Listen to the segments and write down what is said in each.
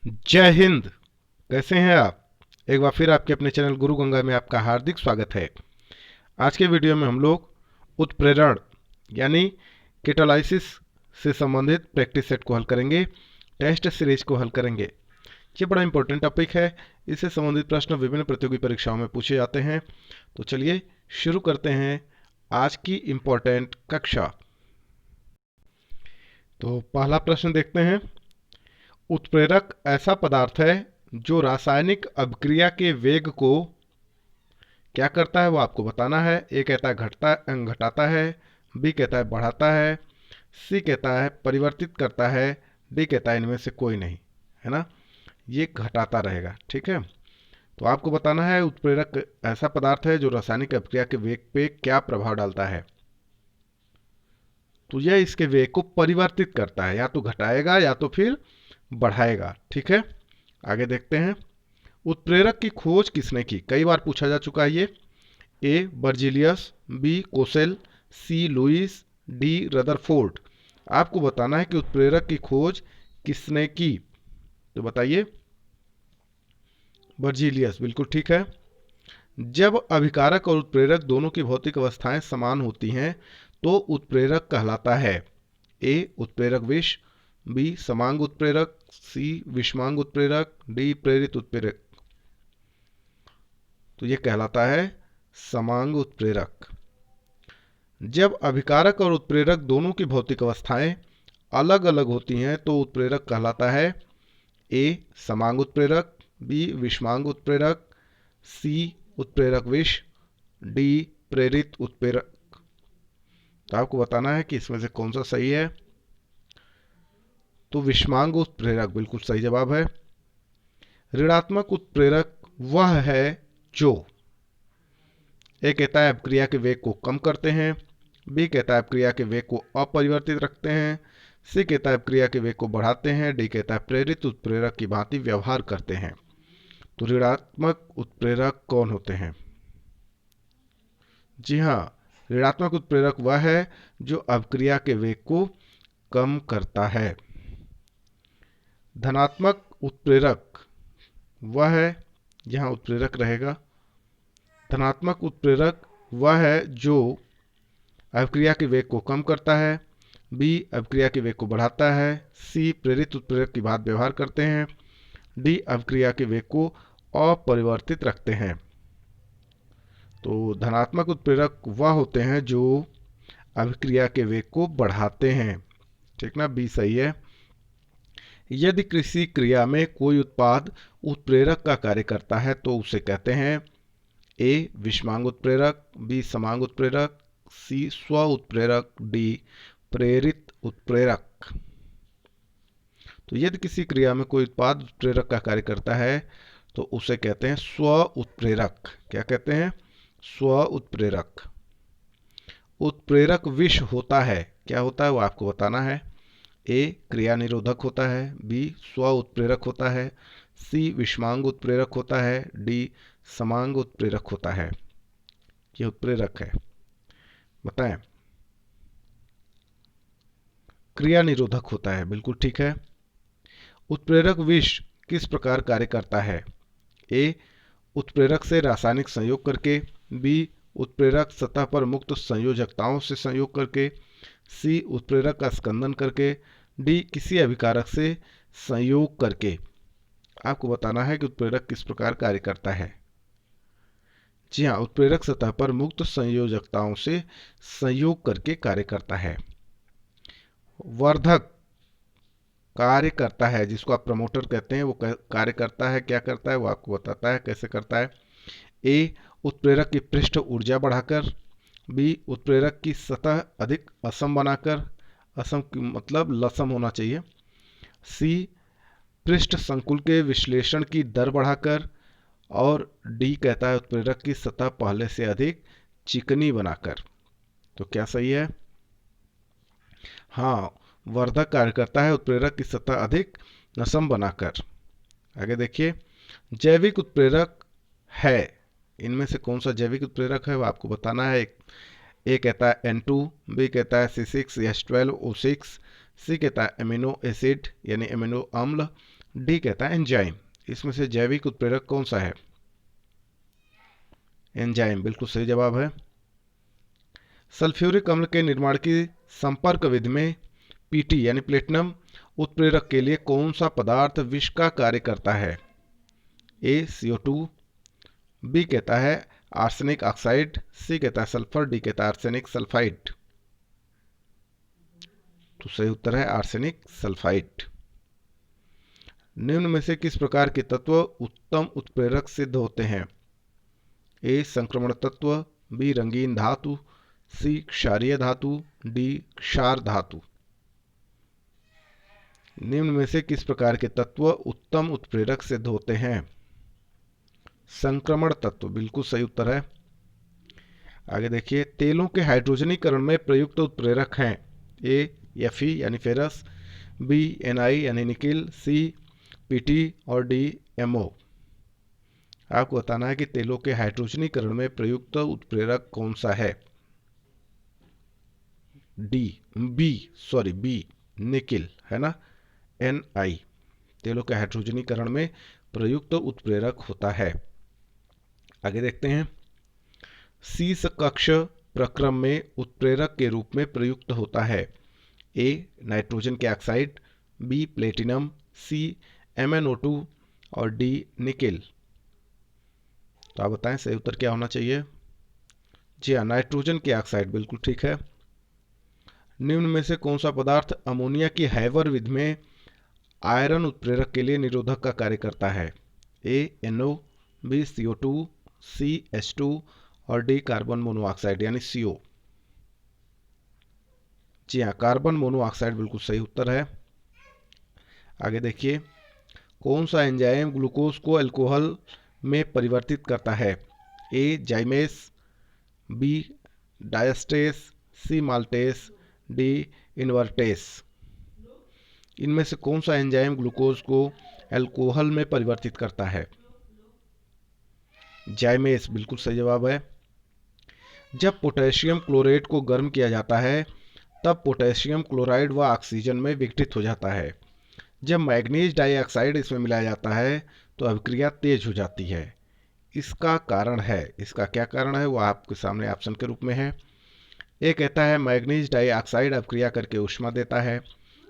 जय हिंद। कैसे हैं आप? एक बार फिर आपके अपने चैनल गुरु गंगा में आपका हार्दिक स्वागत है। आज के वीडियो में हम लोग उत्प्रेरण यानी केटोलाइसिस से संबंधित प्रैक्टिस सेट को हल करेंगे, टेस्ट सीरीज को हल करेंगे। ये बड़ा इंपॉर्टेंट टॉपिक है। इससे संबंधित प्रश्न विभिन्न प्रतियोगी परीक्षाओं में पूछे जाते हैं। तो चलिए शुरू करते हैं आज की इंपॉर्टेंट कक्षा। तो पहला प्रश्न देखते हैं। उत्प्रेरक ऐसा पदार्थ है जो रासायनिक अभिक्रिया के वेग को क्या करता है वो आपको बताना है। ए कहता है घटाता है, बी कहता है बढ़ाता है, सी कहता है परिवर्तित करता है, डी कहता है इनमें से कोई नहीं, है ना। ये घटाता रहेगा, ठीक है। तो आपको बताना है उत्प्रेरक ऐसा पदार्थ है जो रासायनिक अभिक्रिया के वेग पे क्या प्रभाव डालता है। तो यह इसके वेग को परिवर्तित करता है, या तो घटाएगा या तो फिर बढ़ाएगा, ठीक है। आगे देखते हैं। उत्प्रेरक की खोज किसने की? कई बार पूछा जा चुका है ये। ए बर्जीलियस, बी कोसेल, सी लुइस, डी रदरफोर्ड। आपको बताना है कि उत्प्रेरक की खोज किसने की। तो बताइए। बर्जीलियस, बिल्कुल ठीक है। जब अभिकारक और उत्प्रेरक दोनों की भौतिक अवस्थाएं समान होती हैं तो उत्प्रेरक कहलाता है। ए उत्प्रेरक विष, बी समांग उत्प्रेरक, सी विषमांग उत्प्रेरक, डी प्रेरित उत्प्रेरक। तो ये कहलाता है समांग उत्प्रेरक। जब अभिकारक और उत्प्रेरक दोनों की भौतिक अवस्थाएं अलग अलग होती हैं तो उत्प्रेरक कहलाता है। ए समांग उत्प्रेरक, बी विषमांग उत्प्रेरक, सी उत्प्रेरक विष, डी प्रेरित उत्प्रेरक। तो आपको बताना है कि इसमें से कौन सा सही है। तो विषमांग उत्प्रेरक बिल्कुल सही जवाब है। ऋणात्मक उत्प्रेरक वह है जो ए कहता है अपक्रिया के वेग को कम करते हैं, बी कहता है अपक्रिया के वेग को अपरिवर्तित रखते हैं, सी कहता है अपक्रिया के वेग को बढ़ाते हैं, डी कहता है प्रेरित उत्प्रेरक की भांति व्यवहार करते हैं। तो ऋणात्मक उत्प्रेरक कौन होते हैं? जी हाँ, ऋणात्मक उत्प्रेरक वह है जो अपक्रिया के वेग को कम करता है। धनात्मक उत्प्रेरक वह है, यहाँ उत्प्रेरक रहेगा। धनात्मक उत्प्रेरक वह है जो अभिक्रिया के वेग को कम करता है, बी अभिक्रिया के वेग को बढ़ाता है, सी प्रेरित उत्प्रेरक की भांति व्यवहार करते हैं, डी अभिक्रिया के वेग को अपरिवर्तित रखते हैं। तो धनात्मक उत्प्रेरक वह होते हैं जो अभिक्रिया के वेग को बढ़ाते हैं, ठीक ना, बी सही है। यदि किसी क्रिया में कोई उत्पाद उत्प्रेरक का कार्य करता है तो उसे कहते हैं। ए विषमांग उत्प्रेरक, बी समांग उत्प्रेरक, सी स्व उत्प्रेरक, डी प्रेरित उत्प्रेरक। तो यदि किसी क्रिया में कोई उत्पाद उत्प्रेरक का कार्य करता है तो उसे कहते हैं स्व उत्प्रेरक। क्या कहते हैं? स्व उत्प्रेरक। उत्प्रेरक विष होता है, क्या होता है वो आपको बताना है। ए क्रिया निरोधक होता है, बी स्व उत्प्रेरक होता है, सी विषमांग उत्प्रेरक होता है, डी समांग उत्प्रेरक होता है। ये उत्प्रेरक है, बताएं। क्रिया निरोधक होता है, बिल्कुल ठीक है। उत्प्रेरक विष किस प्रकार कार्य करता है? ए उत्प्रेरक से रासायनिक संयोग करके, बी उत्प्रेरक सतह पर मुक्त संयोजकताओं से संयोग करके, सी उत्प्रेरक का स्कंदन करके, डी किसी अभिकारक से संयोग करके। आपको बताना है कि उत्प्रेरक किस प्रकार कार्य करता है। जी हाँ, उत्प्रेरक सतह पर मुक्त संयोजकताओं से संयोग करके कार्य करता है। वर्धक कार्य करता है, जिसको आप प्रमोटर कहते हैं, वो कार्य करता है, क्या करता है वो आपको बताता है कैसे करता है। ए उत्प्रेरक की पृष्ठ ऊर्जा बढ़ाकर, बी उत्प्रेरक की सतह अधिक असम बनाकर, असम मतलब लसम होना चाहिए, सी पृष्ठ संकुल के विश्लेषण की दर बढ़ाकर, और डी कहता है उत्प्रेरक की सतह पहले से अधिक चिकनी बनाकर। तो क्या सही है? हाँ, वर्धक कार्य करता है उत्प्रेरक की सतह अधिक नसम बनाकर। आगे देखिए। जैविक उत्प्रेरक है, इनमें से कौन सा जैविक उत्प्रेरक है वो आपको बताना है। ए कहता है N2, बी कहता है C6H12O6, सी कहता है एमिनो एसिड यानी एमिनो अम्ल, डी कहता है एंजाइम। इसमें से जैविक उत्प्रेरक कौन सा है? एंजाइम बिल्कुल सही जवाब है। सल्फ्यूरिक अम्ल के निर्माण की संपर्क विधि में पीटी यानी प्लेटिनम उत्प्रेरक के लिए कौन सा पदार्थ विष का कार्य करता है? ए CO2, बी कहता है आर्सेनिक ऑक्साइड, सी कहता है सल्फर, डी कहता है आर्सेनिक सल्फाइड। तो सही उत्तर है आर्सेनिक सल्फाइड। निम्न में से किस प्रकार के तत्व उत्तम उत्प्रेरक सिद्ध होते हैं? ए संक्रमण तत्व, बी रंगीन धातु, सी क्षारीय धातु, डी क्षार धातु। निम्न में से किस प्रकार के तत्व उत्तम उत्प्रेरक सिद्ध होते हैं? संक्रमण तत्व बिल्कुल सही उत्तर है। आगे देखिए, तेलों के हाइड्रोजनीकरण में प्रयुक्त उत्प्रेरक हैं। ए Fe यानी फेरस, बी Na यानी निकिल, सी Pt और डी MO। आपको बताना है कि तेलों के हाइड्रोजनीकरण में प्रयुक्त उत्प्रेरक कौन सा है? बी निकिल है ना, Ni तेलों के हाइड्रोजनीकरण में प्रयुक्त उत्प्रेरक होता है। आगे देखते हैं, शीर्ष कक्ष प्रक्रम में उत्प्रेरक के रूप में प्रयुक्त होता है। ए नाइट्रोजन के ऑक्साइड, बी प्लेटिनम, सी MnO2 और डी निकिल। तो आप बताएं सही उत्तर क्या होना चाहिए? जी हाँ, नाइट्रोजन के ऑक्साइड बिल्कुल ठीक है। निम्न में से कौन सा पदार्थ अमोनिया की हैवर विधि में आयरन उत्प्रेरक के लिए निरोधक का कार्य करता है? ए NO, बी CO2, सी H2 और डी कार्बन मोनोऑक्साइड यानी CO। जी हाँ, कार्बन मोनोऑक्साइड बिल्कुल सही उत्तर है। आगे देखिए, कौन सा एंजाइम ग्लूकोज को अल्कोहल में परिवर्तित करता है? ए जाइमेस, बी डायस्टेस, सी माल्टेस, डी इन्वर्टेस। इनमें से कौन सा एंजाइम ग्लूकोज को अल्कोहल में परिवर्तित करता है? जाइमेस बिल्कुल सही जवाब है। जब पोटेशियम क्लोरेट को गर्म किया जाता है तब पोटेशियम क्लोराइड व ऑक्सीजन में विघटित हो जाता है। जब मैग्नीज डाइऑक्साइड इसमें मिलाया जाता है तो अभिक्रिया तेज हो जाती है। इसका क्या कारण है वो आपके सामने ऑप्शन के रूप में है। ए कहता है मैग्नीज डाइऑक्साइड अभिक्रिया करके ऊष्मा देता है,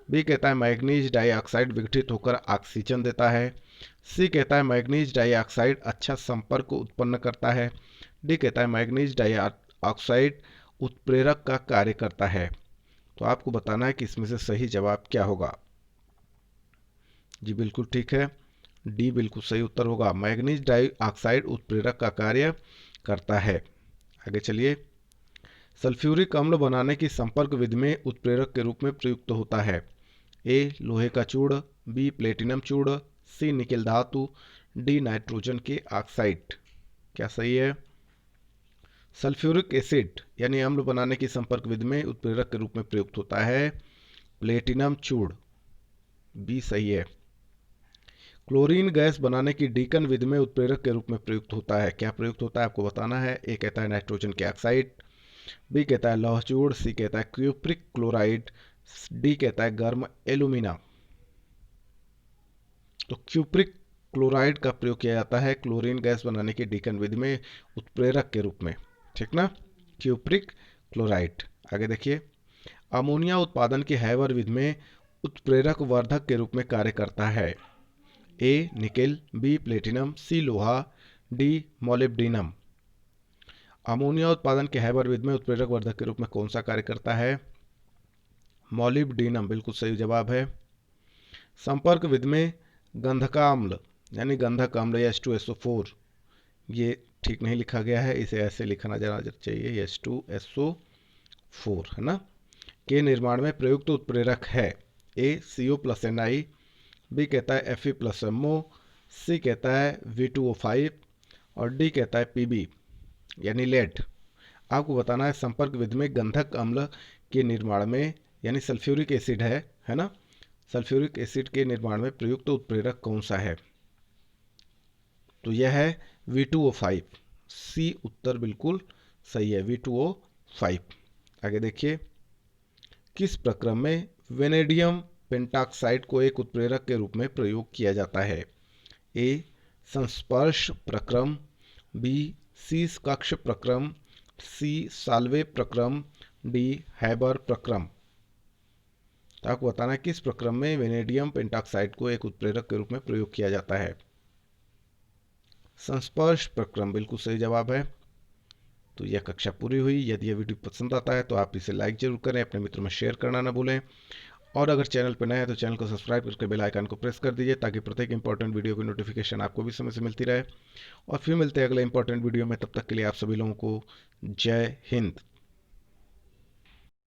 बी कहता है मैग्नीज डाइऑक्साइड विघटित होकर ऑक्सीजन देता है, सी कहता है मैग्नीज डाइऑक्साइड अच्छा संपर्क उत्पन्न करता है, डी कहता है मैग्नीज डाइऑक्साइड उत्प्रेरक का कार्य करता है। तो आपको बताना है कि इसमें से सही जवाब क्या होगा। जी बिल्कुल ठीक है, डी बिल्कुल सही उत्तर होगा। मैग्नीज डाइऑक्साइड उत्प्रेरक का कार्य करता है। आगे चलिए, सल्फ्यूरिक अम्ल बनाने की संपर्क विधि में उत्प्रेरक के रूप में प्रयुक्त होता है। ए लोहे का चूर्ण, बी प्लेटिनम चूर्ण, सी निकेल धातु, डी नाइट्रोजन के ऑक्साइड। क्या सही है? सल्फ्यूरिक एसिड यानी अम्ल बनाने की संपर्क विधि में उत्प्रेरक के रूप में प्रयुक्त होता है प्लेटिनम चूर्ण, बी सही है। क्लोरीन गैस बनाने की डीकन विधि में उत्प्रेरक के रूप में प्रयुक्त होता है। क्या प्रयुक्त होता है आपको बताना है। ए कहता है नाइट्रोजन के ऑक्साइड, बी कहता है लौह चूर्ण, सी कहता है क्यूप्रिक क्लोराइड, डी कहता है गर्म एल्यूमिना। तो क्यूप्रिक क्लोराइड का प्रयोग किया जाता है क्लोरीन गैस बनाने की डीकन विधि में उत्प्रेरक के रूप में, ठीक ना, क्यूप्रिक क्लोराइड। आगे देखिए, अमोनिया उत्पादन की हैवर विधि में उत्प्रेरक वर्धक के रूप में कार्य करता है। ए निकेल, बी प्लेटिनम, सी लोहा, डी मोलिब्डेनम। अमोनिया उत्पादन के हैवर विधि में उत्प्रेरक वर्धक के रूप में कौन सा कार्य करता है? मोलिब्डेनम बिल्कुल सही जवाब है। संपर्क विधि में गंधकाम्ल यानी गंधक अम्ल H2SO4, ये ठीक नहीं लिखा गया है, इसे ऐसे लिखना जाना चाहिए H2SO4 है ना, के निर्माण में प्रयुक्त उत्प्रेरक है। ए CO+Ni, बी कहता है Fe+MO, सी कहता है V2O5 और डी कहता है Pb यानी लेड। आपको बताना है संपर्क विधि में गंधक अम्ल के निर्माण में यानी सल्फ्यूरिक एसिड है ना, सल्फ्यूरिक एसिड के निर्माण में प्रयुक्त उत्प्रेरक कौन सा है? तो यह है V2O5, सी उत्तर बिल्कुल सही है, V2O5। आगे देखिए, किस प्रक्रम में वेनेडियम पेंटाक्साइड को एक उत्प्रेरक के रूप में प्रयोग किया जाता है? ए. संस्पर्श प्रक्रम, बी. शीश कक्ष प्रक्रम, सी. साल्वे प्रक्रम, डी. हैबर प्रक्रम। तो आपको बताना है किस प्रक्रम में वेनेडियम पेंटाक्साइड को एक उत्प्रेरक के रूप में प्रयोग किया जाता है। संस्पर्श प्रक्रम बिल्कुल सही जवाब है। तो यह कक्षा पूरी हुई। यदि यह वीडियो पसंद आता है तो आप इसे लाइक जरूर करें, अपने मित्रों में शेयर करना ना भूलें, और अगर चैनल पर नए हैं तो चैनल को सब्सक्राइब करके बेल आइकन को प्रेस कर दीजिए ताकि प्रत्येक इंपॉर्टेंट वीडियो की नोटिफिकेशन आपको भी समय से मिलती रहे। और फिर मिलते हैं अगले इंपॉर्टेंट वीडियो में, तब तक के लिए आप सभी लोगों को जय हिंद।